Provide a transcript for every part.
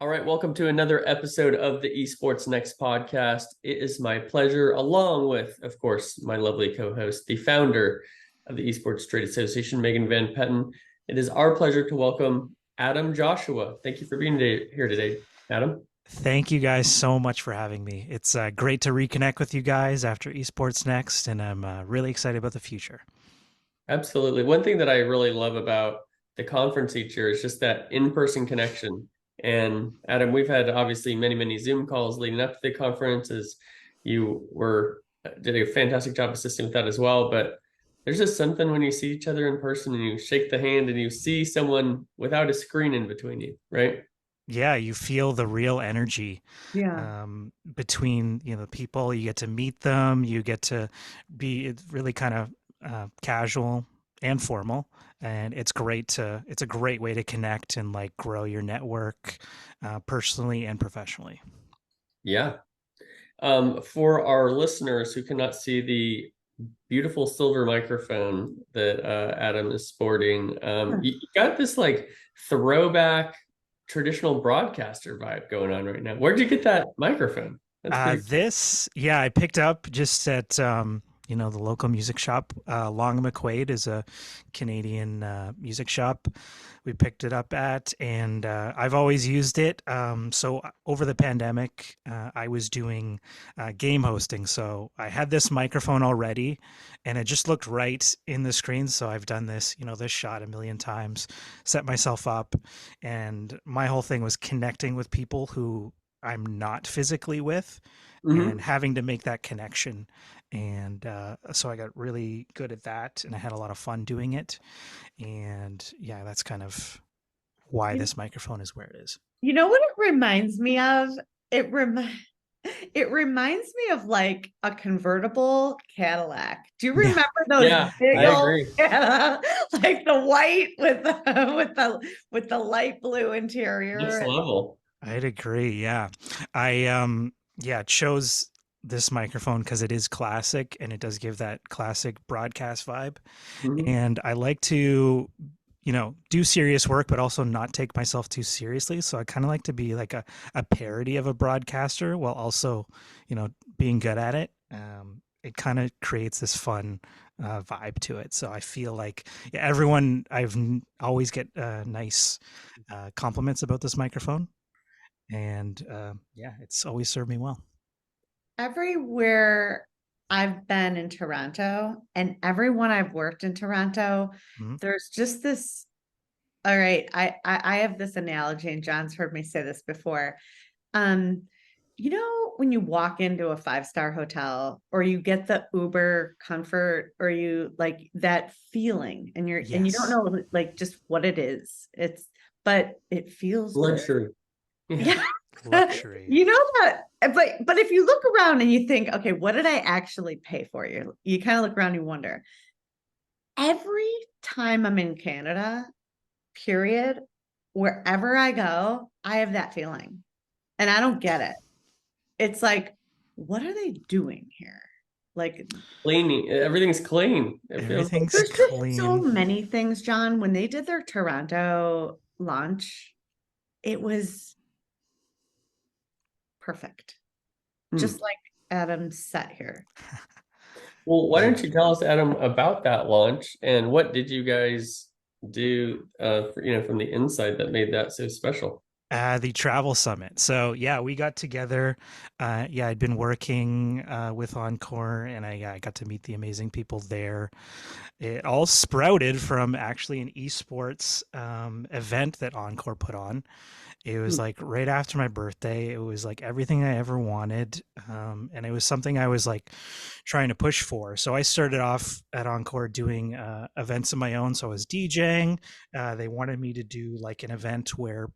All right, welcome to another episode of the EsportsNext podcast. It is my pleasure, along with, of course, my lovely co-host, the founder of the Esports Trade Association, Megan Van Petten. It is our pleasure to welcome Adam Joshua. Thank you for being here today, Adam. Thank you guys so much for having me. It's great to reconnect with you guys after Esports Next, and I'm really excited about the future. Absolutely. One thing that I really love about the conference each year is just that in-person connection. And Adam, we've had obviously many Zoom calls leading up to the conference as you were did a fantastic job assisting with that as well. But there's just something when you see each other in person and you shake the hand and you see someone without a screen in between you, right? Yeah, you feel the real energy Yeah. between the people. You get to meet them. You get to be really kind of casual and formal, and it's a great way to connect and like grow your network personally and professionally. Yeah. For our listeners who cannot see the beautiful silver microphone that Adam is sporting, you got this like throwback traditional broadcaster vibe going on right now. Where'd you get that microphone? That's pretty cool. I picked up just at the local music shop. Long McQuaid is a Canadian music shop. We picked it up at, and I've always used it. So over the pandemic, I was doing game hosting, so I had this microphone already, and it just looked right in the screen. So I've done this shot a million times, set myself up, and my whole thing was connecting with people who I'm not physically with and Hmm. having to make that connection. And so I got really good at that and I had a lot of fun doing it. And yeah, that's kind of why You, this microphone is where it is. you know what it reminds me of? It rem it reminds me of like a convertible Cadillac. Do you Yeah. remember those Yeah, big I old agree. like the white with the with the light blue Next interior? level. I'd agree. Yeah. I chose this microphone because it is classic and it does give that classic broadcast vibe. Mhm. And I like to do serious work, but also not take myself too seriously. So I kind of like to be like a parody of a broadcaster while also, being good at it. It kind of creates this fun vibe to it. So I feel like everyone, always get nice compliments about this microphone. And yeah, it's always served me well. Everywhere I've been in Toronto and everyone I've worked in Toronto, Mhm. there's just this. All right, I have this analogy, and John's heard me say this before. Um, when you walk into a five-star hotel or you get the Uber comfort or you like that feeling and you don't Yes. know like just what it is. But it feels good. Luxury. Yeah. Yeah. Luxury. You know that, but if you look around and you think, okay, what did I actually pay for? You kind of look around and you wonder. Every time I'm in Canada, period, wherever I go, I have that feeling. And I don't get it. It's like, what are they doing here? Like, Cleaning. Everything's clean. It feels like Everything's there's just so clean. many things, John. When they did their Toronto launch, it was perfect. hmm. Just like Adam's set here. Well, why Yeah. don't you tell us, Adam, about that launch and what did you guys do from the inside that made that so special? The travel summit. So yeah, we got together. Yeah, I'd been working with Encore, and I got to meet the amazing people there. It all sprouted from actually an esports event that Encore put on. It was Hmm. like right after my birthday. It was like everything I ever wanted. And it was something I was like trying to push for. So I started off at Encore doing events of my own. So I was DJing. They wanted me to do like an event where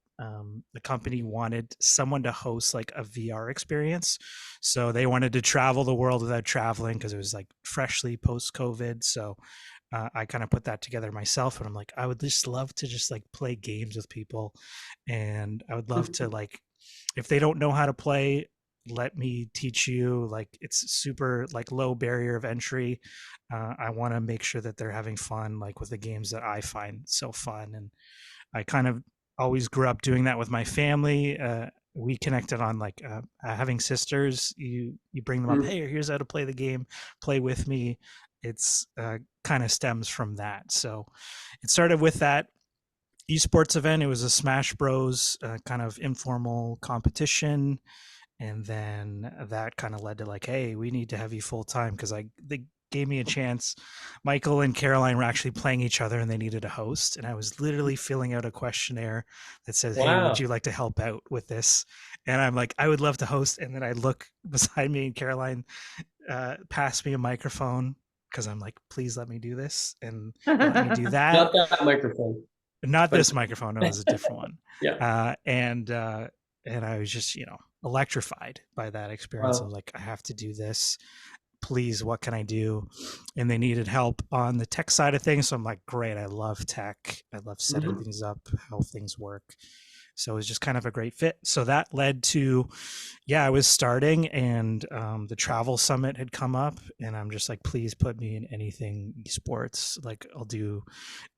the company wanted someone to host like a VR experience. So they wanted to travel the world without traveling because it was like freshly post COVID. So I kind of put that together myself, and I'm like, I would just love to just like play games with people, and I would love to like, if they don't know how to play, let me teach you. Like it's super like low barrier of entry. I want to make sure that they're having fun, like with the games that I find so fun, and I kind of always grew up doing that with my family. We connected on like having sisters. You bring them up. Mm, Hey, here's how to play the game. Play with me. It's kind of stems from that. So it started with that esports event. It was a Smash Bros. Kind of informal competition, and then that kind of led to like, hey, we need to have you full time because they gave me a chance. Michael and Caroline were actually playing each other and they needed a host, and I was literally filling out a questionnaire that says, hey, would wow. you like to help out with this? And I'm like, I would love to host. And then I look beside me and Caroline passed me a microphone because I'm like, please let me do this, and they let me do that. Not that microphone, Not but this microphone, no, it was a different one. yeah. uh, and uh, and I was just, electrified by that experience. I Wow. was like, I have to do this. Please, what can I do? And they needed help on the tech side of things. So I'm like, great, I love tech. I love setting Mhm. things up, how things work. So it was just kind of a great fit. So that led to, yeah, I was starting, and the travel summit had come up, and I'm just like, please put me in anything esports. Like, I'll do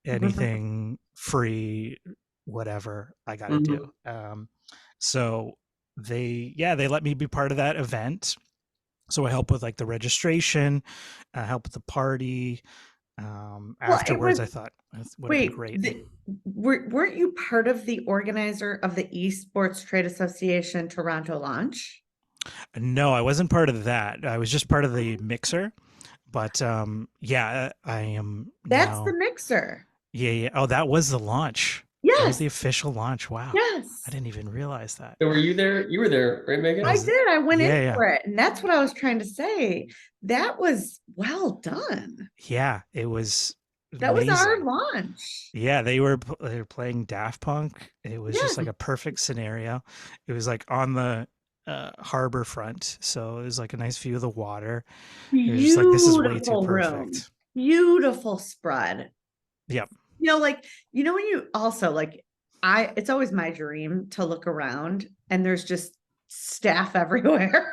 anything free, whatever I got to do. Mhm. So they let me be part of that event. So I help with like the registration, help with the party. Well, it Afterwards, was I thought it would have been wait, great. weren't you part of the organizer of the Esports Trade Association Toronto launch? No, I wasn't part of that. I was just part of the mixer. But yeah, I am That's the now. mixer. Yeah, yeah. Oh, that was the launch. That was Yes, the official launch. Wow, I yes. didn't even realize that. So were you there? You were there, right, I Megan? I was. did. I went in Yeah, yeah, for it. And that's what I was trying to say. That was well done. yeah. It was That was our amazing. launch. Yeah, they were playing Daft Punk. It was just Yes. like a perfect scenario. It was like on the harbor front, so it was like a nice view of the water. It was just like, this is way too Beautiful room. perfect. Beautiful spread. Yep. Like, when you also like, it's always my dream to look around and there's just staff everywhere.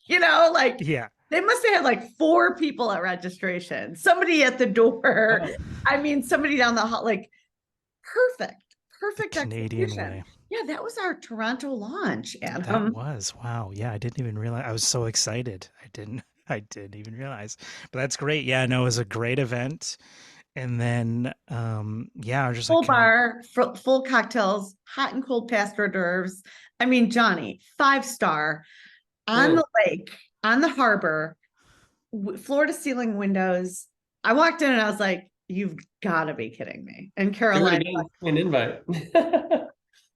Like Yeah. they must have had like 4 people at registration, somebody at the door. Wow. I mean, somebody down the hall, like perfect, The perfect Canadian execution. way. Yeah, that was our Toronto launch, That Adam. was, wow. Yeah, I didn't even realize. I was so excited. I didn't even realize. But that's great. Yeah, no, it was a great event. And then yeah, I was just like, Full can I bar, full cocktails, hot and cold past hors d'oeuvres. I mean, Johnny, 5-star on Yeah. the lake, on the harbor, floor to ceiling windows. I walked in and I was like, you've got to be kidding me. And Do it Caroline, again. An invite. oh,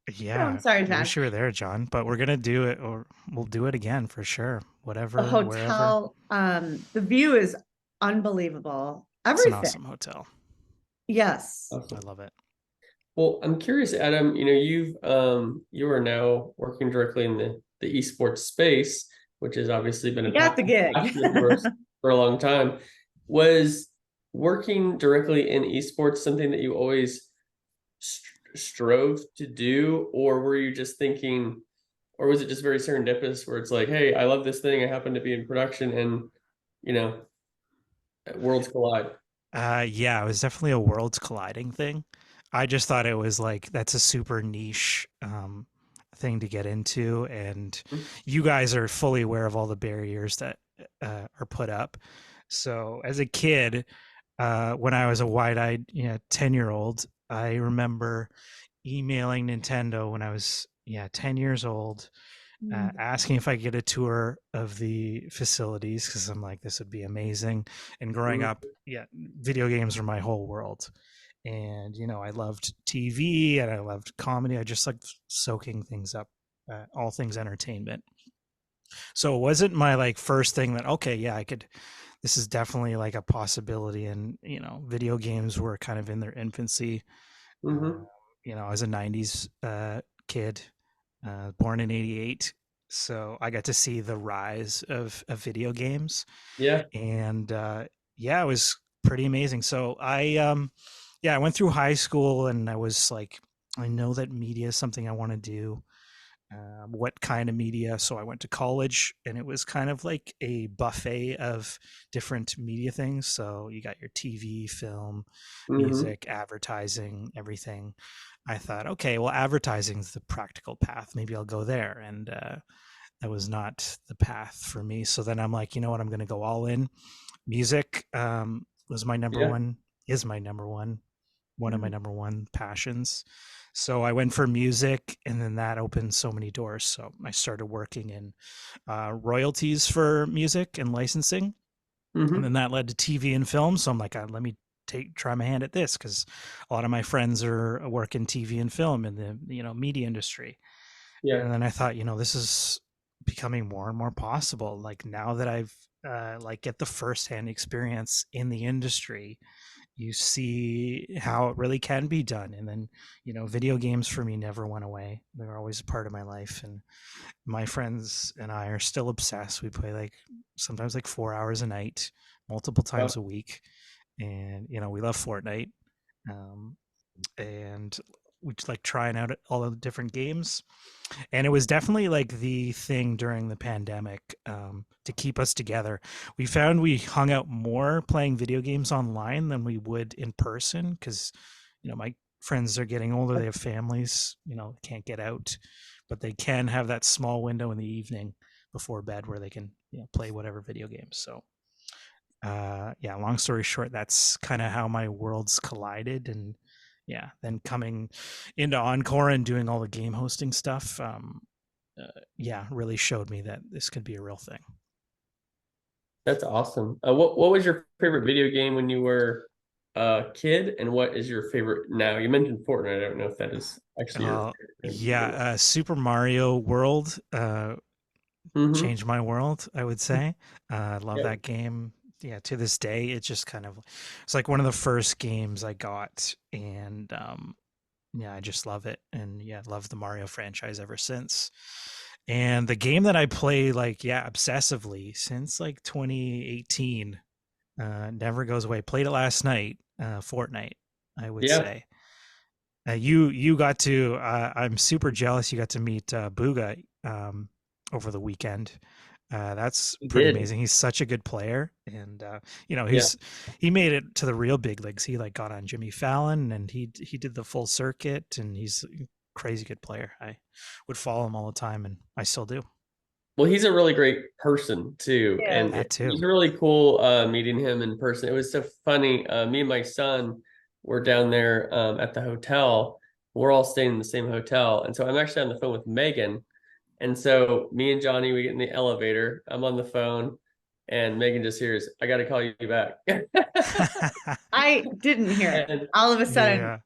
I'm yeah, sorry, I John. wish you were there, John, but we're gonna do it, or we'll do it again for sure. The Whatever, wherever. hotel, the view is unbelievable. It's an Everything. awesome hotel. Yes. I Awesome. love it. Well, I'm curious, Adam, you are now working directly in the esports space, which has obviously been You a got the gig. passion of yours for a long time. Was working directly in esports something that you always strove to do, or were you just thinking, or was it just very serendipitous where it's like, hey, I love this thing, I happen to be in production, and you know, worlds collide. Yeah, it was definitely a worlds colliding thing. I just thought it was like, that's a super niche thing to get into, and you guys are fully aware of all the barriers that are put up. So as a kid, when I was a wide-eyed, 10-year-old, I remember emailing Nintendo when I was 10 years old, asking if I could get a tour of the facilities because I'm like, this would be amazing. And growing Mhm. up, yeah, video games were my whole world. And I loved TV and I loved comedy. I just like soaking things up, all things entertainment. So it wasn't my like first thing that, okay, yeah, I could. This is definitely like a possibility. And video games were kind of in their infancy. Uh, Mhm. I was a '90s kid, born in '88, so I got to see the rise of video games, Yeah. and yeah, it was pretty amazing. So I went through high school, and I was like, I know that media is something I want to do. what kind of media. So I went to college, and it was kind of like a buffet of different media things. So you got your TV, film, Hmm. music, advertising, everything. I thought, okay, well, advertising's the practical path. Maybe I'll go there. And that was not the path for me. So then I'm like, you know what? I'm going to go all in. Music was my number Yeah. one, is my number one of my Mm. number one passions. So I went for music, and then that opened so many doors. So I started working in royalties for music and licensing, and Hmm. then that led to TV and film. So I'm like, let me try my hand at this, because a lot of my friends are work in TV and film in the media industry. Yeah. And then I thought, this is becoming more and more possible. Like now that I've like get the firsthand experience in the industry, you see how it really can be done. And then video games for me never went away. They were always a part of my life, and my friends and I are still obsessed. We play like sometimes like 4 hours a night, multiple times Well, a week. And we love Fortnite. um, and we just like trying out all the different games. And it was definitely like the thing during the pandemic, to keep us together. We found we hung out more playing video games online than we would in person, because my friends are getting older, they have families, can't get out, but they can have that small window in the evening before bed where they can play whatever video games. So yeah, long story short, that's kind of how my worlds collided. And yeah, then coming into Encore and doing all the game hosting stuff, yeah, really showed me that this could be a real thing. that's awesome. What was your favorite video game when you were a kid, and what is your favorite now? You mentioned Fortnite. I don't know if that is actually your favorite Yeah, game. Super Mario World Hmm. changed my world, I would say. I love Yeah. that game. Yeah, to this day, it just kind of, it's like one of the first games I got. And yeah, I just love it. And yeah, love the Mario franchise ever since. And the game that I play, like, yeah, obsessively since like 2018, never goes away. Played it last night, Fortnite, I would Yeah. say. You got to. I'm super jealous. You got to meet Booga over the weekend. That's You pretty did. amazing. He's such a good player, and Yeah. he made it to the real big leagues. He like got on Jimmy Fallon, and he did the full circuit, and he's a crazy good player. I would follow him all the time, and I still do. Well, he's a really great person too, and Yes. That it was too. really cool meeting him in person. It was so funny. Me and my son were down there at the hotel. We're all staying in the same hotel, and so I'm actually on the phone with Megan. And so me and Johnny, we get in the elevator. I'm on the phone, and Megan just hears, "I got to call you back." I didn't hear it. And All of a sudden, Yeah,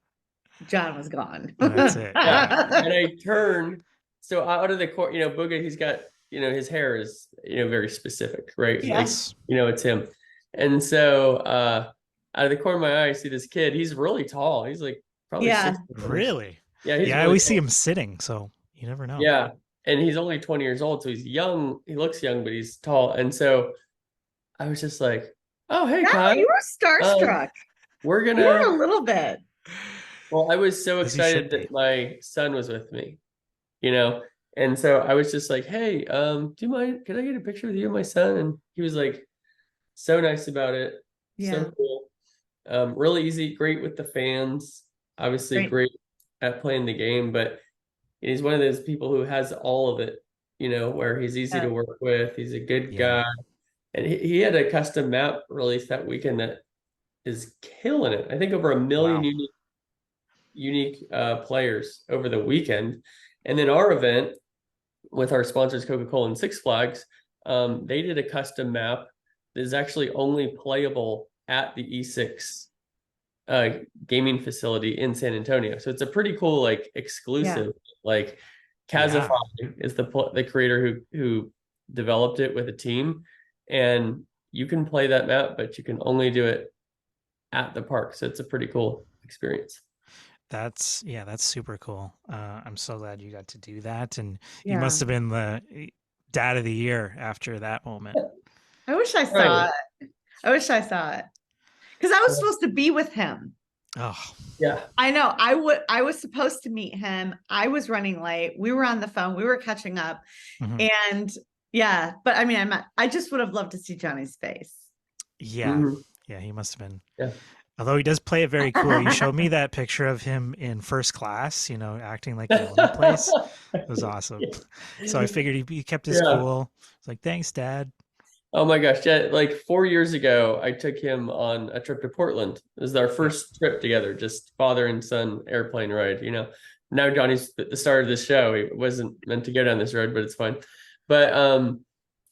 John was gone. that's it. yeah, Yeah. and I turn. So out of the court, Booga, he's got, his hair is, very specific, right? Like, Yeah. Yes. it's him. And so out of the corner of my eye, I see this kid. He's really tall. He's like probably Yeah. 6 foot. Really? Yeah, he's Yeah, I really always see tall. him sitting, so you never know. Yeah. And he's only 20 years old, so he's young. He looks young, but he's tall. And so I was just like, "Oh, hey, Yeah, Kyle. you were Um, starstruck. we're You were gonna." a little bit. Well, I was so As he should excited be. that my son was with me, you know, and so I was just like, "Hey, do you mind? Can I get a picture with you and my son?" And he was like, so nice about it, Yeah. so cool, really easy, great with the fans, obviously Great. great at playing the game, but he's one of those people who has all of it, where he's easy Yeah. to work with. He's a good Yeah. guy, and he had a custom map released that weekend that is killing it. I think over a million Wow. unique players over the weekend. And then our event with our sponsors, Coca-Cola and Six Flags, they did a custom map that is actually only playable at the E6 uh, gaming facility in San Antonio. So it's a pretty cool, like Yeah. exclusive. Like Kazify Yeah. is the creator who developed it with a team, and you can play that map, but you can only do it at the park. So it's a pretty cool experience. That's super cool. I'm so glad you got to do that, and you Yeah. must have been the dad of the year after that moment. I wish I saw Right. it. I wish I saw it. Because I was supposed to be with him. Oh, Yeah. I know. I was supposed to meet him. I was running late. We were on the phone. We were catching up. mhm. And yeah, but I mean, I just would have loved to see Johnny's face. Yeah. Mhm. Yeah, he must have been. Yeah. Although he does play it very cool. You showed me that picture of him in first class, acting like he owned the place. It was awesome. So I figured he kept his Yeah. cool. It's like, thanks, Dad. Oh my gosh. Yeah. Like 4 years ago, I took him on a trip to Portland. It was our Yeah. first trip together, just father and son airplane ride, Now Johnny's the star of this show. He wasn't meant to go down this road, but it's fine. But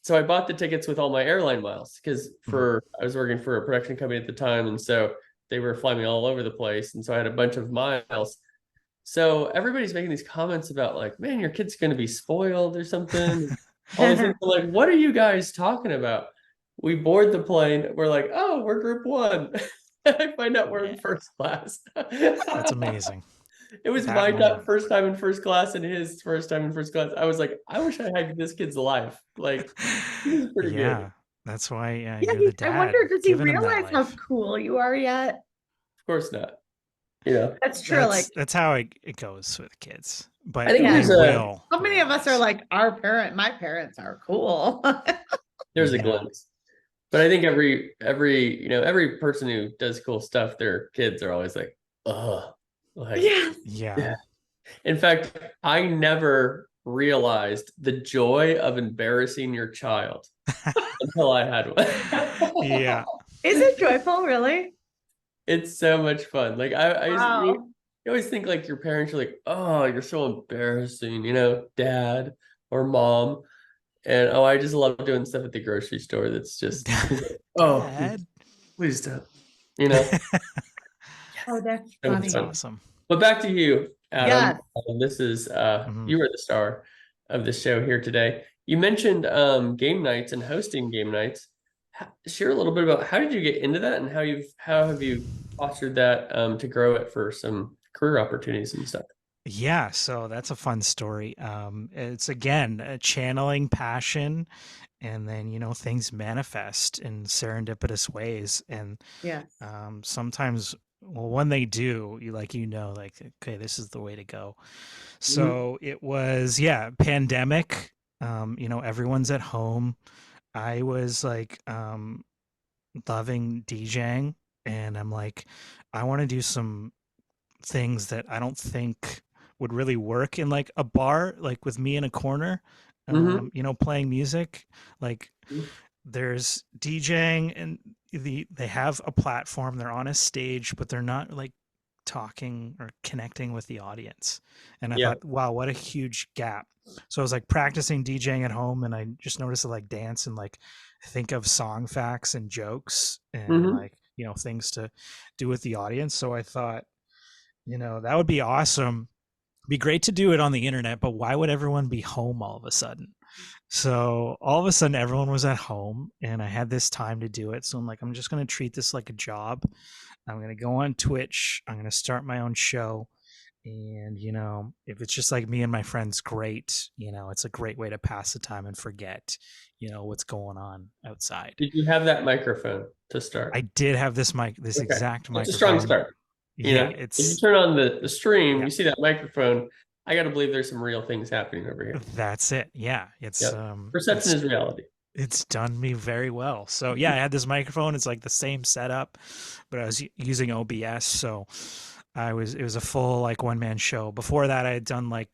so I bought the tickets with all my airline miles because Mhm. I was working for a production company at the time, and so they were flying me all over the place, and so I had a bunch of miles. So everybody's making these comments about like, man, your kid's going to be spoiled or something. All these things. I'm like, what are you guys talking about? We board the plane. We're like, oh, we're group one. I find out we're Yeah, in first class. that's amazing. It was That my moment. first time in first class and his first time in first class. I was like, I wish I had this kid's life. Like, he was pretty good. Yeah, that's why Yeah, you're the I wonder, dad does he giving him that realize how life. cool you are yet? Of course not. You know, That's true. Like, That's how it goes with kids, I but think yeah. they there's a will How many of us are realize. like my parents are cool? there's a Yeah, glimpse. But I think every person who does cool stuff, their kids are always like, oh, like, Yeah. yeah, yeah. In fact, I never realized the joy of embarrassing your child until I had yeah. one. Is it joyful, really? It's so much fun. Like Wow. you always think like your parents are like, oh, you're so embarrassing, dad or mom. And oh, I just love doing stuff at the grocery store that's just, he's like, oh, Dad. please don't, you know, Oh, that's so much That's funny. fun. awesome. But back to you, Adam. Yes. This is Mhm. you are the star of the show here today. You mentioned game nights and hosting game nights. Share a little bit about how did you get into that and how have you fostered that to grow it for some career opportunities and stuff. Yeah, so that's a fun story. It's again channeling passion, and then things manifest in serendipitous ways, and Yes. sometimes, well, when they do, like okay, this is the way to go. Mhm. So it was, yeah, pandemic. Everyone's at home. I was like loving DJing, and I'm like, I want to do some things that I don't think would really work in like a bar, like with me in a corner, Mhm. playing music. Like there's DJing, and they have a platform, they're on a stage, but they're not like talking or connecting with the audience. And I Yeah. thought, wow, what a huge gap. So I was like practicing DJing at home, and I just noticed to like dance and like think of song facts and jokes and Mhm. like, things to do with the audience. So I thought, that would be awesome. Be great to do it on the internet, but why would everyone be home all of a sudden? So all of a sudden, everyone was at home, and I had this time to do it. So I'm like, I'm just going to treat this like a job. I'm going to go on Twitch. I'm going to start my own show. And, if it's just like me and my friends, great. It's a great way to pass the time and forget, what's going on outside. Did you have that microphone to I start? did have this Okay. exact That's a strong microphone. start. Yeah, If you it's, turn on the stream, yeah, you see that microphone. I got to believe there's some real things happening over here. that's it. Yeah, it's, Yep. Perception is reality. it's done me very well. So yeah, I had this microphone. It's like the same setup, but I was using OBS. So it was a full like one man show. Before that, I had done like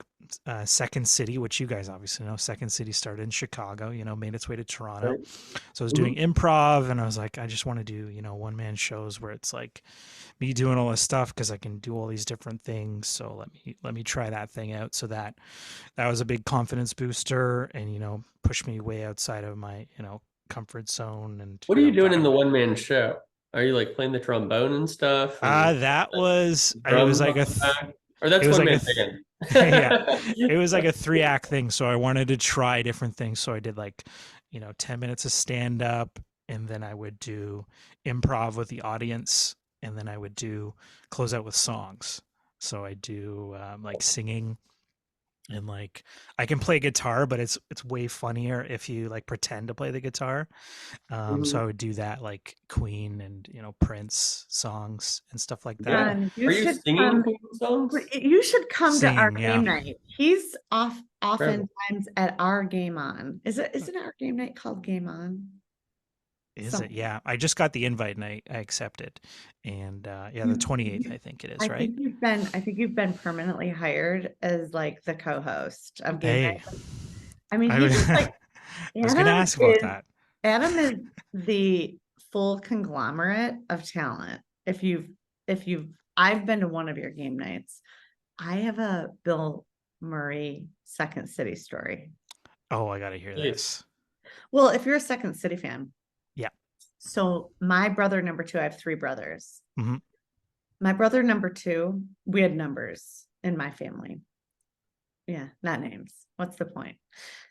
Second City, which you guys obviously know. Second City started in Chicago, made its way to Toronto. Right? So I was doing Mhm. improv, and I was like, I just want to do, one man shows where it's like me doing all this stuff because I can do all these different things. So let me try that thing out. So that was a big confidence booster, and pushed me way outside of my comfort zone, and What are you doing got in the me. one man show? Are you like playing the trombone and stuff and That was it was drums like on a the back? Or that's it was one like man yeah, band. it was like a 3 act thing. So I wanted to try different things. So I did like 10 minutes of stand up, and then I would do improv with the audience, and then I would do close out with songs. So I do like singing, And like I can play guitar, but it's way funnier if you like pretend to play the guitar. So Mhm. I would do that, like Queen and Prince songs and stuff like Yeah. that. John, Are you singing Queen songs? you should come to our Singing, yeah. game night. He's Incredible. oftentimes at our game on. Isn't our game night called Game On? Is it? Something. Yeah. I just got the invite and I accepted. And yeah, the You- 28th, you- I think it is, right? I think you've been permanently hired as like the co-host of game Hey, night. I mean, I he was, just like I was gonna ask about that. Adam is the full conglomerate of talent. If you've I've been to one of your game nights. I have a Bill Murray Second City story. Oh, I gotta hear Please. this. Well, if you're a Second City fan, Yeah. so my brother number two, I have three brothers. Hmm. My brother number two, we had numbers in my family. Yeah, not names. What's the point?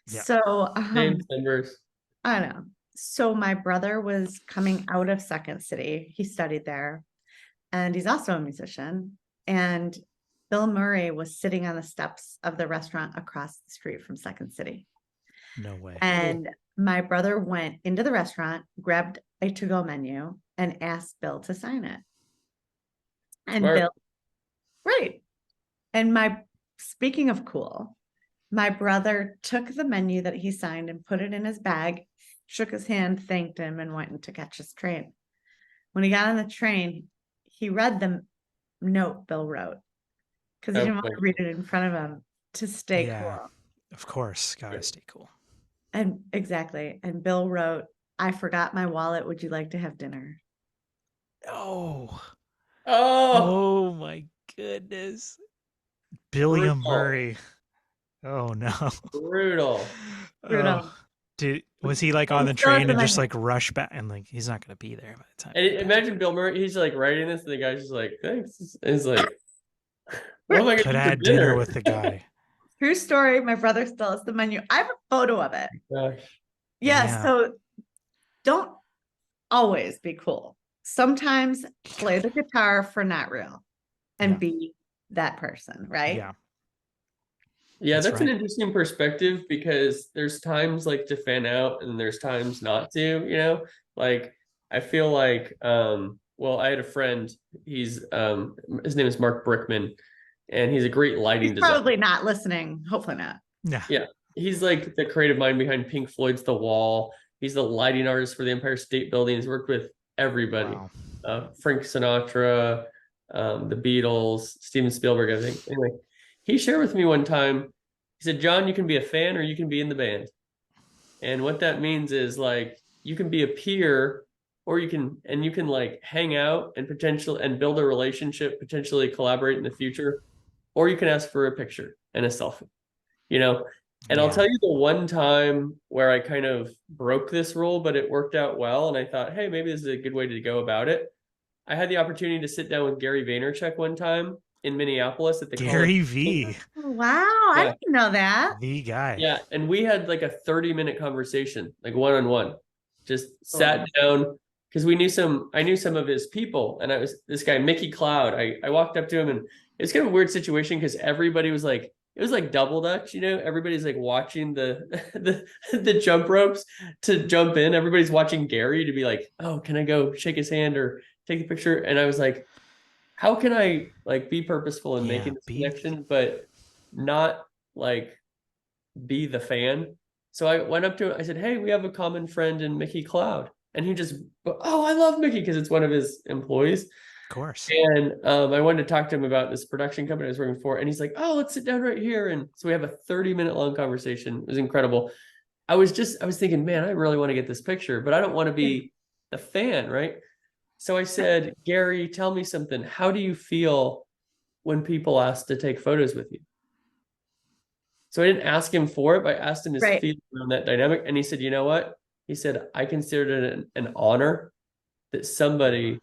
Yeah. So Names, numbers. I don't know. So my brother was coming out of Second City. He studied there, and he's also a musician. And Bill Murray was sitting on the steps of the restaurant across the street from Second City. No way. And my brother went into the restaurant, grabbed a to-go menu, and asked Bill to sign it. And Smart. Bill, right. And speaking of cool, my brother took the menu that he signed and put it in his bag, shook his hand, thanked him, and went to catch his train. When he got on the train, he read the note Bill wrote because he Oh, didn't want to read it in front of him to stay Yeah. cool. Of course. Gotta stay cool. And exactly. And Bill wrote, I forgot my wallet. Would you like to have dinner? Oh. oh, Oh my goodness. Billiam brutal. Murray. Oh no. Brutal. Oh. Brutal. Was he like on He the still has train the and just menu. like rush back and like he's not gonna be there by the time And he got back? imagine Bill Murray, he's like writing this, and the guy's just like, thanks. And he's like, what am I Could gonna have do for had dinner dinner? with the guy. True story. My brother still has the menu. I have a photo of it. Gosh. Yeah. Yeah. So don't always be cool. Sometimes play the guitar for not real and Yeah. be that person, right? Yeah. Yeah, That's that's an right. interesting perspective because there's times like to fan out and there's times not to, you know? Like I feel like well, I had a friend, he's his name is Mark Brickman and he's a great lighting He's designer. probably not listening. Hopefully not. Yeah. Yeah. He's like the creative mind behind Pink Floyd's The Wall. He's the lighting artist for the Empire State Building. He's worked with everybody. Wow. Frank Sinatra, the Beatles, Steven Spielberg, I think. Anyway, he shared with me one time, he said, John, you can be a fan or you can be in the band. And what that means is like you can be a peer or you can like hang out and potential and build a relationship, potentially collaborate in the future, or you can ask for a picture and a selfie, you know? And I'll Yeah. tell you the one time where I kind of broke this rule, but it worked out well. And I thought, hey, maybe this is a good way to go about it. I had the opportunity to sit down with Gary Vaynerchuk one time in Minneapolis at the college. Gary V. Oh, wow. I Yeah. didn't know that. The guy. Yeah. And we had like a 30-minute conversation, like one-on-one. Just sat Oh. down because I knew some of his people. And I was this guy, Mickey Cloud. I walked up to him and it's kind of a weird situation because everybody was like, it was like double dutch, you know, everybody's like watching the jump ropes to jump in. Everybody's watching Gary to be like, oh, can I go shake his hand or take a picture? And I was like, how can I like be purposeful in Yeah. making this connection, but not like be the fan? So I went up to him, I said, hey, we have a common friend in Mickey Cloud. And he just, oh, I love Mickey because it's one of his employees. Of course. And I wanted to talk to him about this production company I was working for. And he's like, oh, let's sit down right here. And so we have a 30-minute long conversation. It was incredible. I was thinking, man, I really want to get this picture, but I don't want to be the fan, right? So I said, Gary, tell me something. How do you feel when people ask to take photos with you? So I didn't ask him for it, but I asked him his Right. feeling on that dynamic. And he said, you know what? He said, I considered it an honor that somebody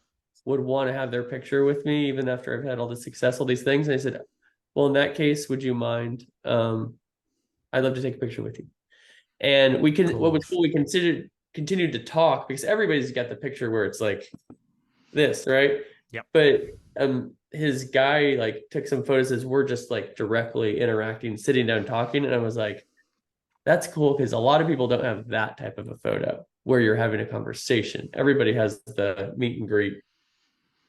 would want to have their picture with me, even after I've had all the success, all these things. And I said, well, in that case, would you mind? I'd love to take a picture with you. And what was cool, we continued to talk because everybody's got the picture where it's like this, right? Yep. But his guy like took some photos as we're just like directly interacting, sitting down talking, and I was like, that's cool because a lot of people don't have that type of a photo where you're having a conversation. Everybody has the meet and greet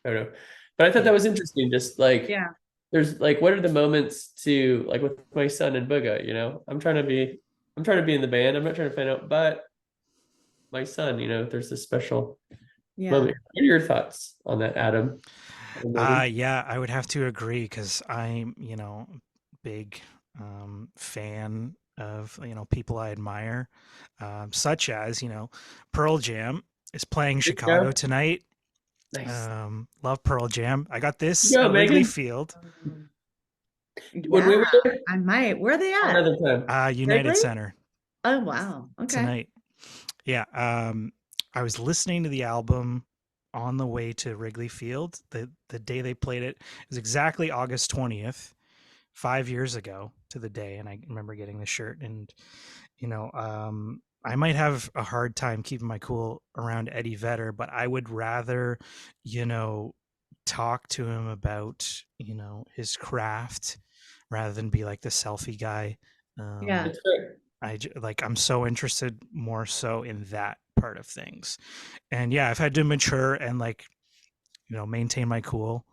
photo. But I thought that was interesting. Just like Yeah. there's like what are the moments to like with my son and Booga, I'm trying to be in the band. I'm not trying to find out, but my son, there's this special Yeah. moment. What are your thoughts on that, Adam? Yeah, I would have to agree because I'm, big fan of, people I admire, such as, Pearl Jam is playing Chicago Yeah. tonight. Nice. Love Pearl Jam. I got this Go, at Wrigley Megan. Field, When we Yeah, were there, I might. Where are they at? another time. United Wrigley? Center Oh, wow. Okay. tonight. Yeah, I was listening to the album on the way to Wrigley Field. The day they played it was exactly August 20th, 5 years ago to the day, and I remember getting the shirt. And I might have a hard time keeping my cool around Eddie Vedder, but I would rather, talk to him about his craft rather than be like the selfie guy. Yeah. That's right. I'm so interested more so in that part of things. And yeah, I've had to mature and maintain my cool.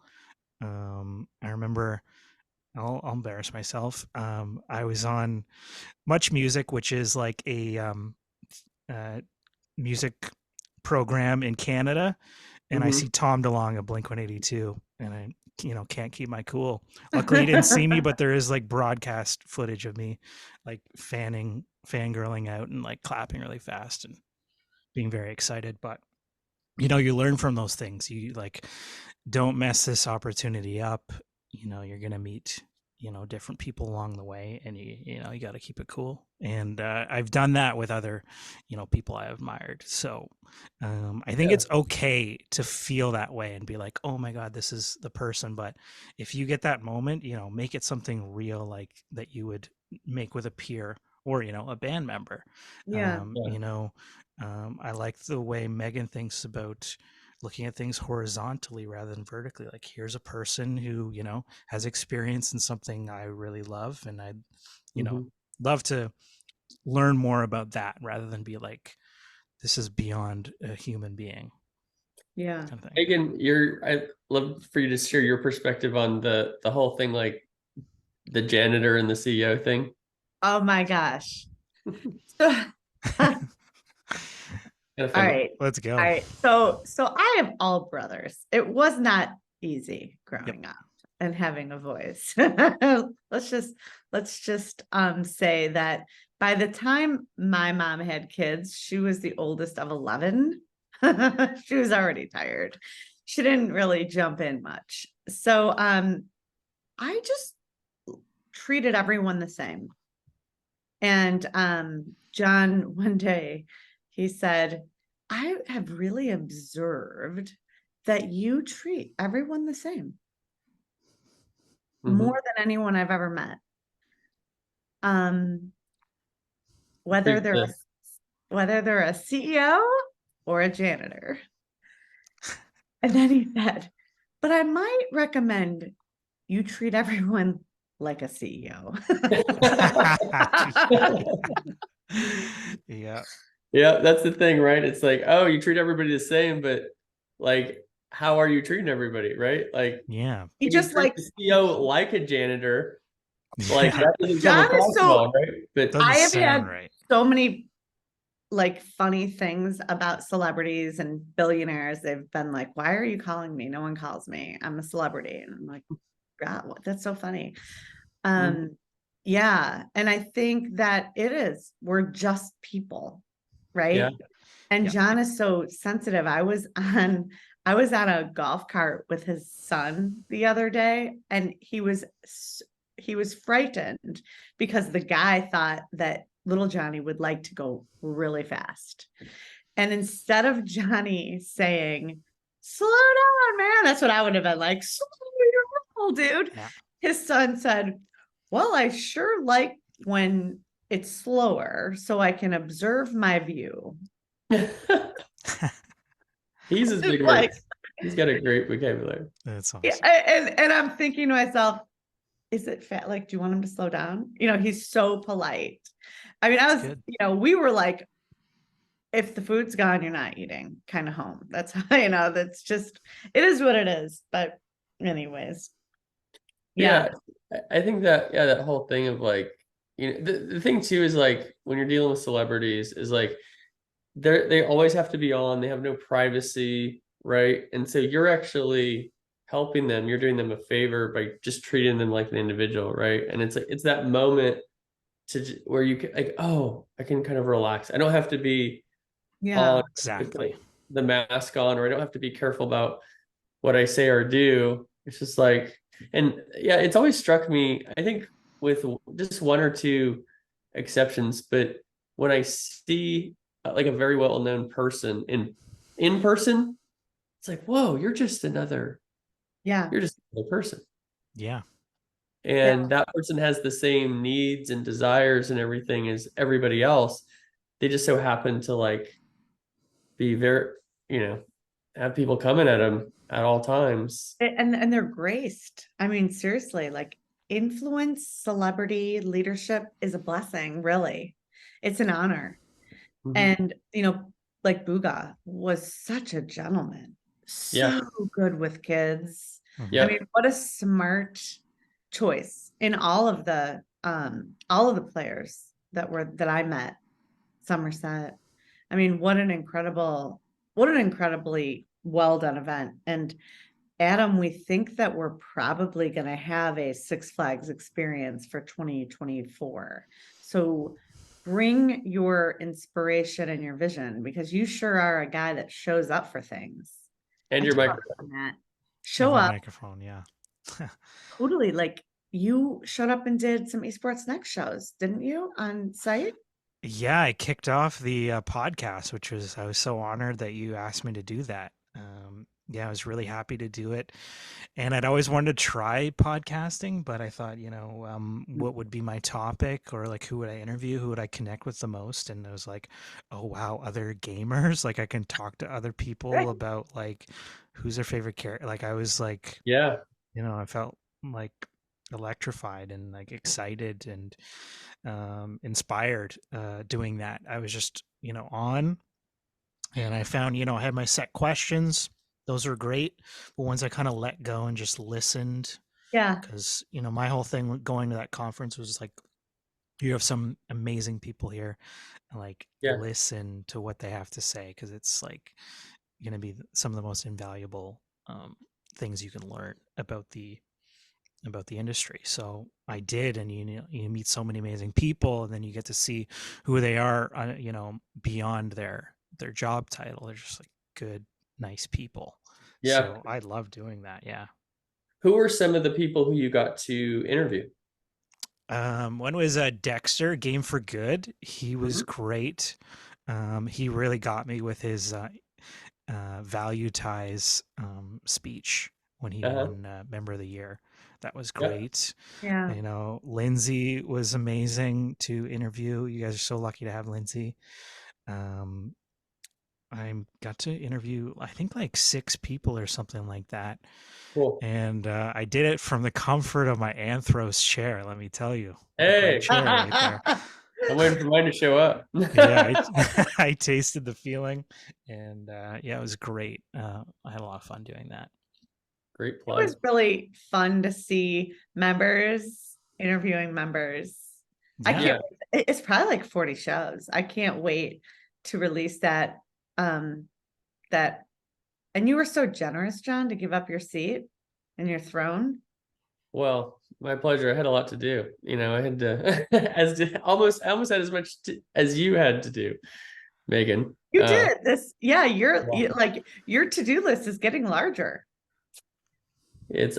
I remember I'll embarrass myself. I was on Much Music, which is like a uh, music program in Canada, and I Mm-hmm. see Tom DeLonge of Blink 182, and I can't keep my cool. Luckily, he didn't see me, but there is like broadcast footage of me like fangirling out and like clapping really fast and being very excited. But you learn from those things. You like don't mess this opportunity up. You're gonna meet different people along the way, and you got to keep it cool. And I've done that with other people I admired. So I think Yeah. it's okay to feel that way and be like, oh my god, this is the person. But if you get that moment, make it something real, like that you would make with a peer or a band member. Yeah. I like the way Megan thinks about looking at things horizontally rather than vertically. Like, here's a person who has experience in something I really love, and I'd Mm-hmm. love to learn more about that rather than be like, this is beyond a human being Yeah. kind of thing. Megan, I'd love for you to share your perspective on the whole thing, like the janitor and the CEO thing. Oh my gosh. So, all Kind of funny. right. Let's go. All right. So I have all brothers. It was not easy growing up and having a voice. let's just say that by the time my mom had kids, she was the oldest of 11. She was already tired. She didn't really jump in much. So I just treated everyone the same. And John, one day, he said, I have really observed that you treat everyone the same Mm-hmm. more than anyone I've ever met. Whether Treat they're a CEO or a janitor. And then he said, but I might recommend you treat everyone like a CEO. Yeah. Yeah, that's the thing, right? It's like, oh, you treat everybody the same, but like, how are you treating everybody, right? Like, Yeah. He when you just treat like the CEO like a janitor, like Yeah. that doesn't come John across is so well, right? But Doesn't I have sound had right. so many like funny things about celebrities and billionaires. They've been like, why are you calling me? No one calls me. I'm a celebrity. And I'm like, God, that's so funny. Yeah. And I think that we're just people, yeah, right? And Yeah. John is so sensitive. I was on a golf cart with his son the other day, and he was frightened because the guy thought that little Johnny would like to go really fast. And instead of Johnny saying, slow down, man, that's what I would have been like, slow your roll, dude. Yeah. His son said, well, I sure like when it's slower so I can observe my view. he's as big Like, words. He's got a great vocabulary. That's Yeah, awesome. and I'm thinking to myself, is it fat? Like, do you want him to slow down? He's so polite. I mean, That's good. we were like, if the food's gone, you're not eating kind of home. That's how, that's just, it is what it is. But anyways, yeah. Yeah, I think that that whole thing of like, the thing too is like when you're dealing with celebrities is like they always have to be on, they have no privacy, right? And so you're actually helping them, you're doing them a favor by just treating them like an individual, right? And it's like it's that moment where you can like, oh, I can kind of relax. I don't have to be Yeah. on with Exactly. the mask on, or I don't have to be careful about what I say or do. It's just like, and yeah, it's always struck me, I think with just one or two exceptions, but when I see like a very well-known person in person, it's like, whoa, Yeah. you're just another person. Yeah. Yeah. And that person has the same needs and desires and everything as everybody else. They just so happen to like be very, you know, have people coming at them at all times. And they're graced. I mean, seriously, like influence, celebrity, leadership is a blessing, really. It's an honor. Mhm. And, like Buga was such a gentleman, Yeah. so good with kids. I Mhm. Yeah. mean, what a smart choice in all of the players that I met, Somerset. I mean, what an incredibly well done event. And Adam, we think that we're probably going to have a Six Flags experience for 2024. So bring your inspiration and your vision because you sure are a guy that shows up for things. And I your told microphone. him that. And Show my up microphone, yeah. totally like you showed up and did some Esports Next shows, didn't you, on site? Yeah, I kicked off the podcast, I was so honored that you asked me to do that. Yeah, I was really happy to do it. And I'd always wanted to try podcasting, but I thought, what would be my topic or like who would I interview? Who would I connect with the most? And I was like, oh, wow, other gamers. Like I can talk to other people Right. about like who's their favorite character. Like I was like, Yeah. I felt like electrified and like excited and inspired doing that. I was just, on, and I found, I had my set questions. Those were great. But once I kind of let go and just listened, Yeah. because, my whole thing going to that conference was like, you have some amazing people here, and like Yeah. listen to what they have to say because it's like going to be some of the most invaluable things you can learn about the industry. So I did, and you meet so many amazing people, and then you get to see who they are, beyond their job title. They're just like good, nice people. Yeah. So I love doing that. Yeah. Who were some of the people who you got to interview? One was Dexter, Game for Good. He was Mhm. great. He really got me with his value ties speech when he Uh-huh. won Member of the Year. That was Yeah. great. Yeah. Lindsay was amazing to interview. You guys are so lucky to have Lindsay. Um, I got to interview, I think, like 6 people or something like that. Cool. And I did it from the comfort of my Anthros chair, let me tell you. What a great Hey, chair right there. I'm waiting for mine to show up. Yeah, I tasted the feeling, and yeah, it was great. I had a lot of fun doing that. Great It was plug. really fun to see members interviewing members. I Yeah. can't Yeah. wait. It's probably like 40 shows. I can't wait to release that. Um, that and you were so generous, John, to give up your seat and your throne. Well, my pleasure. I had a lot to do. I had to I almost had as much as you had to do, Megan. You did this, yeah. Yeah. Like your to-do list is getting larger.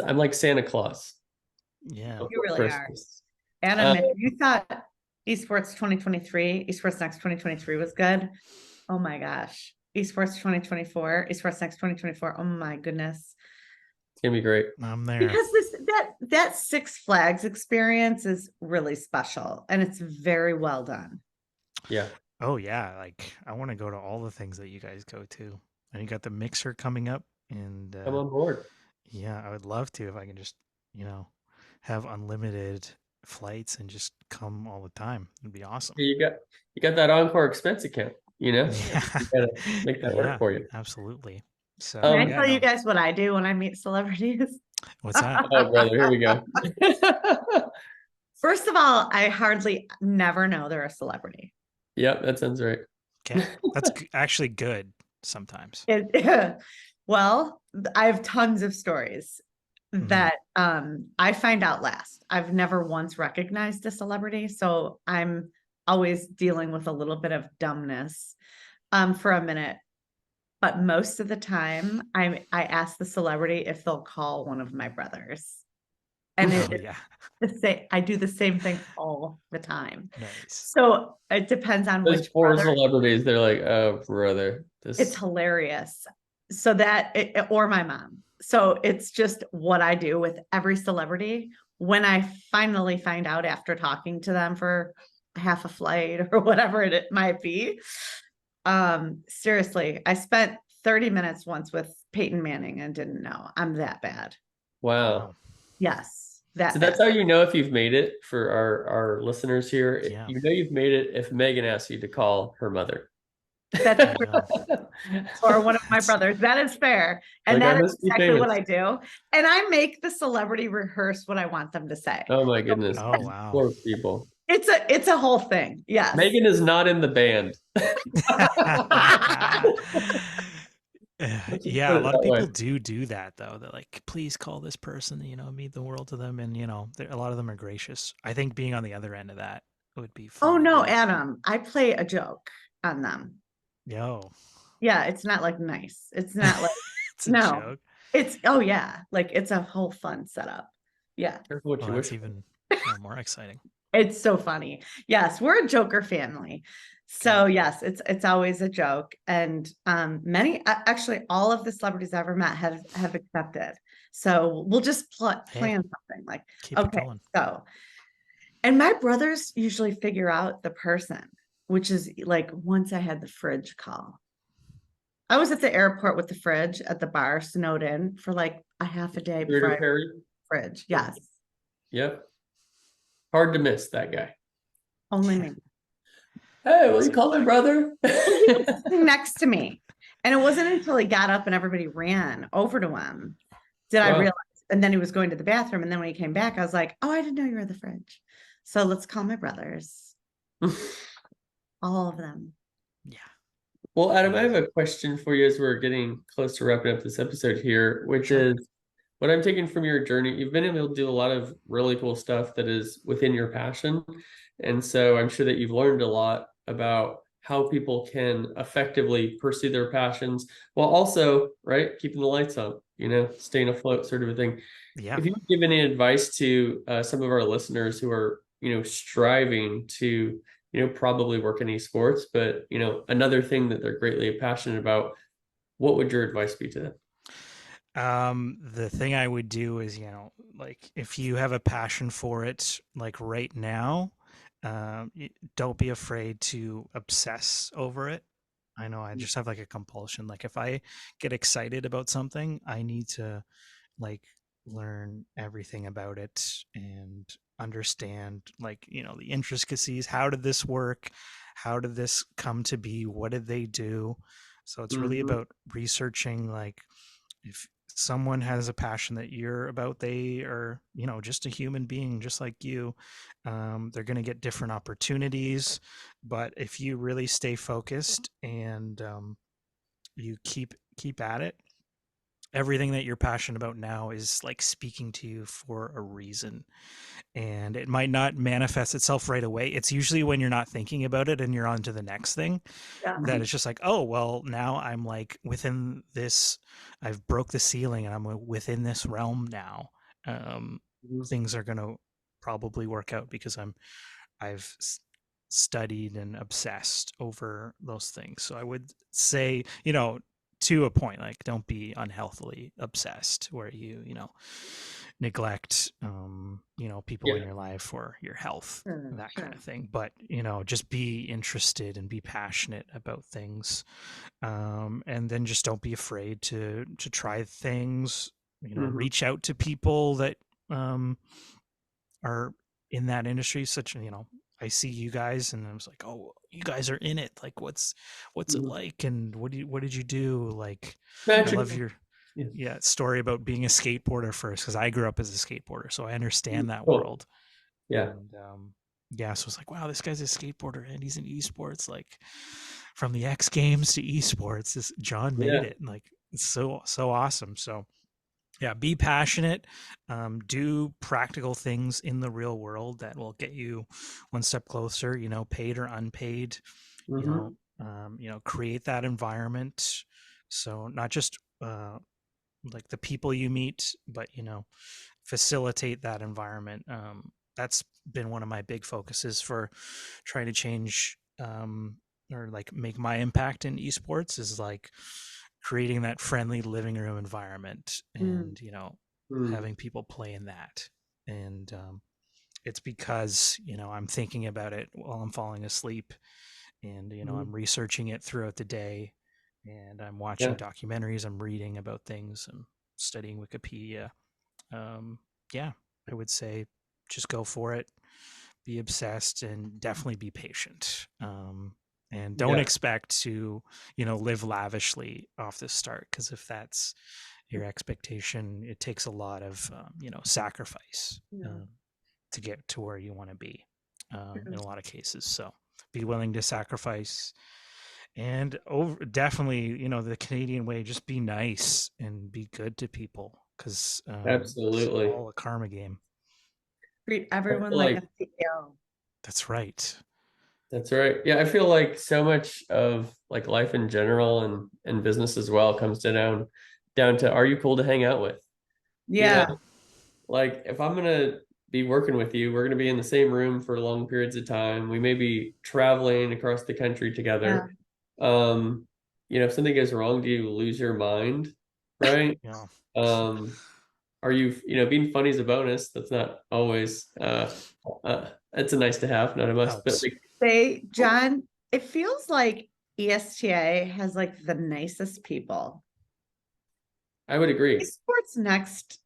I'm like Santa Claus Yeah. You before really are. Christmas. Adam, Um, if you thought Esports 2023, Esports Next 2023 was good, oh my gosh. Esports 2024, Esports Next 2024. Oh my goodness. it's gonna be great. I'm there. Because that Six Flags experience is really special and it's very well done. Yeah. Oh yeah, like I want to go to all the things that you guys go to. And you got the mixer coming up And I'm on board. yeah, I would love to if I can just, you know, have unlimited flights and just come all the time. It'd be awesome. You got that Encore expense account, you know? Yeah. You gotta make that work Yeah, for you. absolutely. So, Can I Um, yeah, tell you no. guys what I do when I meet celebrities? What's that? oh brother, here we go. First of all, I hardly never know they're a celebrity. Yep, that sounds right. Okay. That's actually good sometimes. Well, I have tons of stories that I find out last. I've never once recognized a celebrity, so I'm always dealing with a little bit of dumbness for a minute. But most of the time, I ask the celebrity if they'll call one of my brothers. And Oh, yeah. I do the same thing all the time. Nice. So it depends on Those which poor brother. celebrities, they're like, oh brother, It's this hilarious. So or my mom. So it's just what I do with every celebrity. When I finally find out after talking to them for half a flight or whatever it might be. Seriously, I spent 30 minutes once with Peyton Manning and didn't know. I'm that bad. wow. Wow. Yes, that So bad. that's how you know if you've made it for our listeners here. Yeah. You know you've made it if Megan asks you to call her mother. That's There you go. or one of my That's brothers. That is fair. And Like, I that is must be exactly what famous. I do. And I make the celebrity rehearse what I want them to say. Oh my goodness. Oh, wow. Poor people. It's a whole thing. Yes. Megan is not in the band. Let's just Yeah, put a it lot of that way. people do that though. They're like, please call this person, mean the world to them. And, a lot of them are gracious. I think being on the other end of that would be Oh fun to no, do. Adam. I play a joke on them. Yo, Yeah, it's not like nice. It's not like it's a no. joke. It's oh yeah, like it's a whole fun setup. Yeah. Careful what Well, you that's wish for. even more exciting. It's so funny. Yes, we're a Joker family. So Good. yes, it's always a joke. And actually all of the celebrities I ever met have accepted. So we'll just Hey, plan something like, keep it okay, going. so and my brothers usually figure out the person, which is like once I had the fridge call. I was at the airport with the fridge at the bar, snowed in for like a half a day before Security I Perry. fridge. Yes. Yep. Hard to miss that guy. Only Yeah. me. Hey, will you Awesome. call my brother? He was sitting next to me. And it wasn't until he got up and everybody ran over to him did I Wow. realize. And then he was going to the bathroom. And then when he came back, I was like, oh, I didn't know you were in the fridge. So let's call my brothers, all of them. Yeah. Well, Adam, I have Amazing. a question for you as we're getting close to wrapping up this episode here, which Sure. is what I'm taking from your journey. You've been able to do a lot of really cool stuff that is within your passion. And so I'm sure that you've learned a lot about how people can effectively pursue their passions while also, right, keeping the lights on, staying afloat, sort of a thing. Yeah. If you would give any advice to some of our listeners who are, striving to, probably work in esports, but, another thing that they're greatly passionate about, what would your advice be to them? The thing I would do is, like if you have a passion for it, like right now, don't be afraid to obsess over it. I know I just have like a compulsion. Like if I get excited about something, I need to like learn everything about it and understand like, the intricacies. How did this work? How did this come to be? What did they do? So it's really Mhm. about researching like if someone has a passion that you're about, they are, just a human being just like you. They're going to get different opportunities, but if you really stay focused and you keep at it, everything that you're passionate about now is like speaking to you for a reason, and it might not manifest itself right away. It's usually when you're not thinking about it and you're on to the next thing Yeah. that it's just like, oh, well, now I'm like within this, I've broke the ceiling and I'm within this realm now. Um, Mhm. Things are going to probably work out because I've studied and obsessed over those things. So I would say, to a point, like don't be unhealthily obsessed where you neglect, people in Yeah. your life or your health, Sure, that kind sure. of thing. But, just be interested and be passionate about things. And then just don't be afraid to try things, Hmm. reach out to people that um, are in that industry. I see you guys and I was like, oh, you guys are in it. Like, what's it Hmm. like? And what did you do? Like, I Actually, love your yeah. story about being a skateboarder first, because I grew up as a skateboarder, so I understand that Cool. world. Yeah. And yeah, so it's like, wow, this guy's a skateboarder and he's in esports. Like, from the X Games to esports, this John made Yeah. it. And, like, it's so awesome. So yeah, be passionate, do practical things in the real world that will get you one step closer, paid or unpaid, you know Hmm. create that environment. So not just like the people you meet, but facilitate that environment. That's been one of my big focuses for trying to change, or like make my impact in esports, is like creating that friendly living room environment, Mm, and Mm. having people play in that. And it's because I'm thinking about it while I'm falling asleep, and Hmm. I'm researching it throughout the day, and I'm watching Yeah. documentaries, I'm reading about things, and studying Wikipedia. um, yeah, I would say just go for it, be obsessed, and definitely be patient. And don't Yeah. expect to, live lavishly off the start, because if that's your expectation, it takes a lot of, sacrifice, yeah. to get to where you want to be, in True. a lot of cases. So be willing to sacrifice, and definitely, the Canadian way, just be nice and be good to people, because it's Absolutely. all a karma game. Treat I everyone feel like like a CEO. That's right. that's right. Yeah, I feel like so much of like life in general and business as well comes down to, are you cool to hang out with? You know, Yeah, like if I'm gonna be working with you, we're gonna be in the same room for long periods of time. We may be traveling across the country yeah, together. Um, if something goes wrong, do you lose your mind? Right? Yeah, Um, are you, being funny is a bonus. That's not always it's a nice to have, not a must. But helps. like, say, John, it feels like ESTA has like the nicest people. I would agree. Esports Next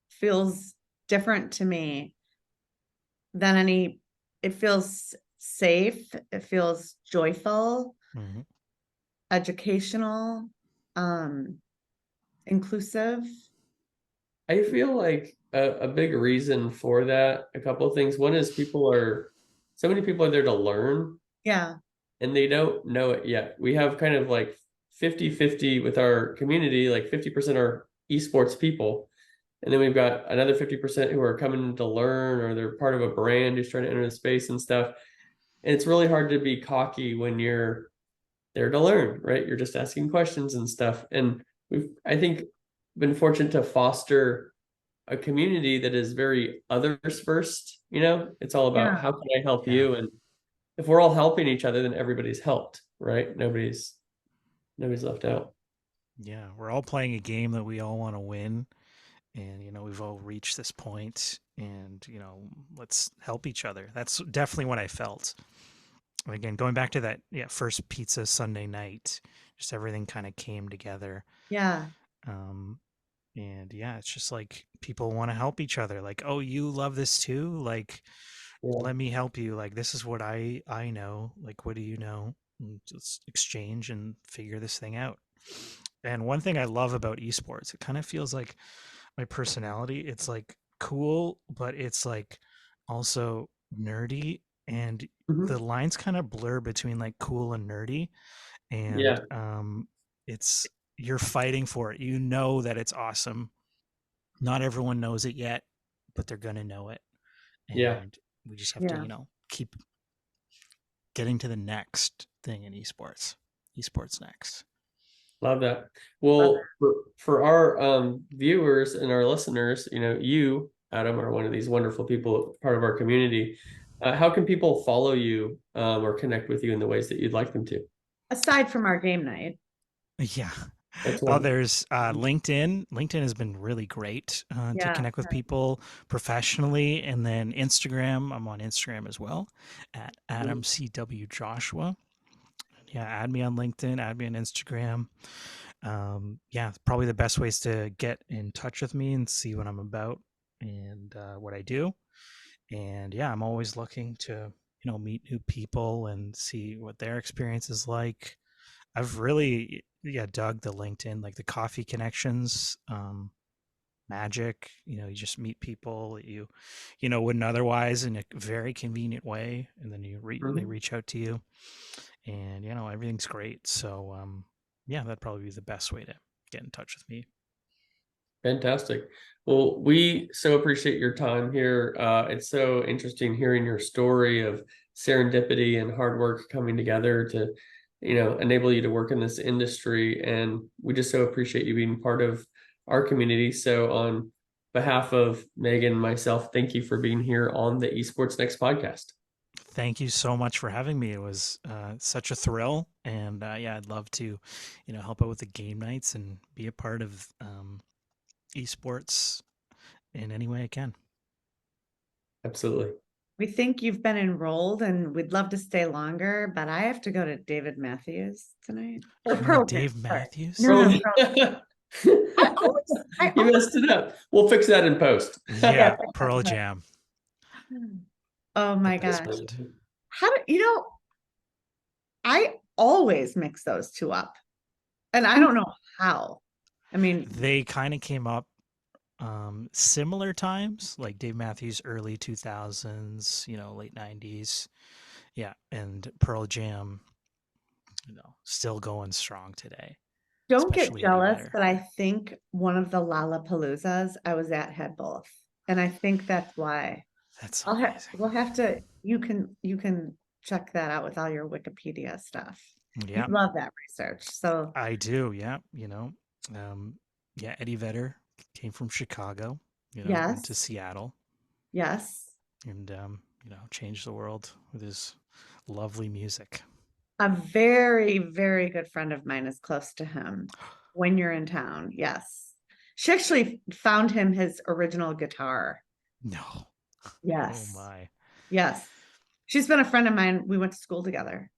feels different to me than any, it feels safe, it feels joyful, Hmm. educational, um, inclusive. I feel like a big reason for that, a couple of things. One is so many people are there to learn Yeah, and they don't know it yet. We have kind of like 50-50 with our community, like 50% are esports people. And then we've got another 50% who are coming to learn, or they're part of a brand who's trying to enter the space and stuff. And it's really hard to be cocky when you're there to learn, right? You're just asking questions and stuff. And I think, been fortunate to foster a community that is very others first. It's all about, yeah, how can I help Yeah, you? And if we're all helping each other, then everybody's helped, right? Nobody's left out. yeah. We're all playing a game that we all want to win, and we've all reached this point, and let's help each other. That's definitely what I felt. Again, going back to that, yeah, first pizza Sunday night, just everything kind of came together. yeah, Um, and yeah, it's just like people want to help each other. Like, oh, you love this too? Like, Yeah. let me help you. Like, this is what I know. Like, what do you know? And let's exchange and figure this thing out. And one thing I love about esports, it kind of feels like my personality. It's like cool, but it's like also nerdy, and the Mhm. lines kind of blur between like cool and nerdy. And Yeah. it's you're fighting for it. You know that it's awesome. Not everyone knows it yet, but they're gonna know it. Yeah. And we just have to, yeah. keep getting to the next thing in esports. Esports next. Love that. Love Well, for our viewers and our listeners, you, Adam, are one of these wonderful people, part of our community. How can people follow you or connect with you in the ways that you'd like them to? Aside from our game night. Yeah. That's Oh, wonderful. there's LinkedIn. LinkedIn has been really great to Yeah. connect with people professionally. And then Instagram, I'm on Instagram as well at Adam CW Joshua. Yeah, add me on LinkedIn, add me on Instagram. Yeah, probably the best ways to get in touch with me and see what I'm about and what I do. And yeah, I'm always looking to, meet new people and see what their experience is like. I've really, yeah, dug the LinkedIn, like the coffee connections, magic. You just meet people that you wouldn't otherwise in a very convenient way, and then they Mhm. reach out to you, and everything's great. So, yeah, that'd probably be the best way to get in touch with me. Fantastic. Well, we so appreciate your time here. It's so interesting hearing your story of serendipity and hard work coming together to, enable you to work in this industry. And we just so appreciate you being part of our community. So on behalf of Megan and myself, thank you for being here on the Esports Next podcast. Thank you so much for having me. It was such a thrill, and yeah, I'd love to, help out with the game nights and be a part of esports in any way I can. Absolutely. We think you've been enrolled and we'd love to stay longer, but I have to go to David Matthews tonight. Or You're going to Pearl Jam, Dave sorry. Matthews? No, Oh, no, Pearl. I you always, messed it up. We'll fix that in post. yeah. Yeah, Pearl Jam, Oh the my best gosh. band. How do I always mix those two up and I don't know how. I mean, They kind of came up similar times, like Dave Matthews, early 2000s, late 90s. Yeah, and Pearl Jam, still going strong today, don't get especially Eddie jealous, Vedder. but I think one of the Lollapaloozas I was at had both. And I think that's why. That's amazing. We'll have to, you can check that out with all your Wikipedia stuff. You Yeah, love that research. So I do. Yeah, yeah, Eddie Vedder came from Chicago, went to yes, Seattle, yes. and changed the world with his lovely music. A very, very good friend of mine is close to him when you're in town. Yes. She actually found him his original guitar. No. Oh Yes. my. Yes. She's been a friend of mine. We went to school together.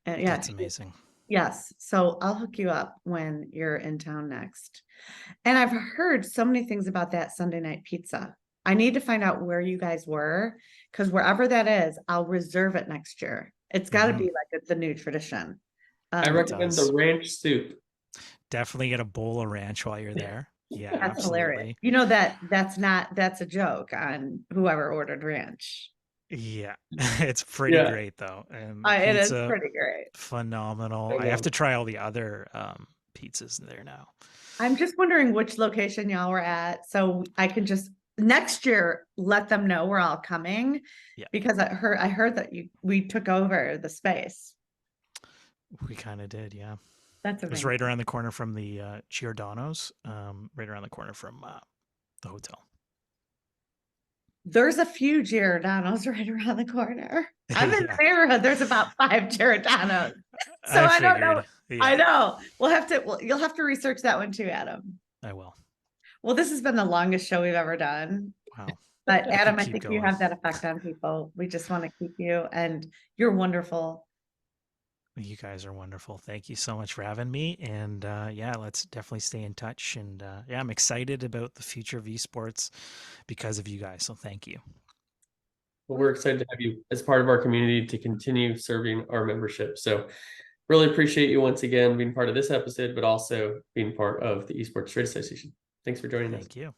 And yeah, That's amazing. yes. So I'll hook you up when you're in town next. And I've heard so many things about that Sunday night pizza. I need to find out where you guys were because wherever that is, I'll reserve it next year. It's got to Hmm. be like the new tradition. I It recommend the does. ranch soup. Definitely get a bowl of ranch while you're there. Yeah, That's hilarious. absolutely. You know that's a joke on whoever ordered ranch. Yeah, it's pretty Yeah, great though, and the It is pizza pretty great. phenomenal. I I have know. to try all the other pizzas there now. I'm just wondering which location y'all were at, so I can just next year let them know we're all coming Yeah, because I heard that we took over the space. we kind of did. Yeah, That's it was amazing. right around the corner from the Giordano's, right around the corner from the hotel. There's a few Giordano's right around the corner. I'm in the Yeah, neighborhood. There's about 5 Giordano's. So I I don't know. figured. Yeah, I know. You'll have to research that one too, Adam. I will. Well, this has been the longest show we've ever done. Wow, But we could Adam, I keep think you going. have that effect on people. We just want to keep you and you're wonderful. You guys are wonderful. Thank you so much for having me. And yeah, let's definitely stay in touch. And yeah, I'm excited about the future of esports because of you guys. So thank you. Well, we're excited to have you as part of our community to continue serving our membership. So really appreciate you once again being part of this episode, but also being part of the Esports Trade Association. Thanks for joining us. Thank you.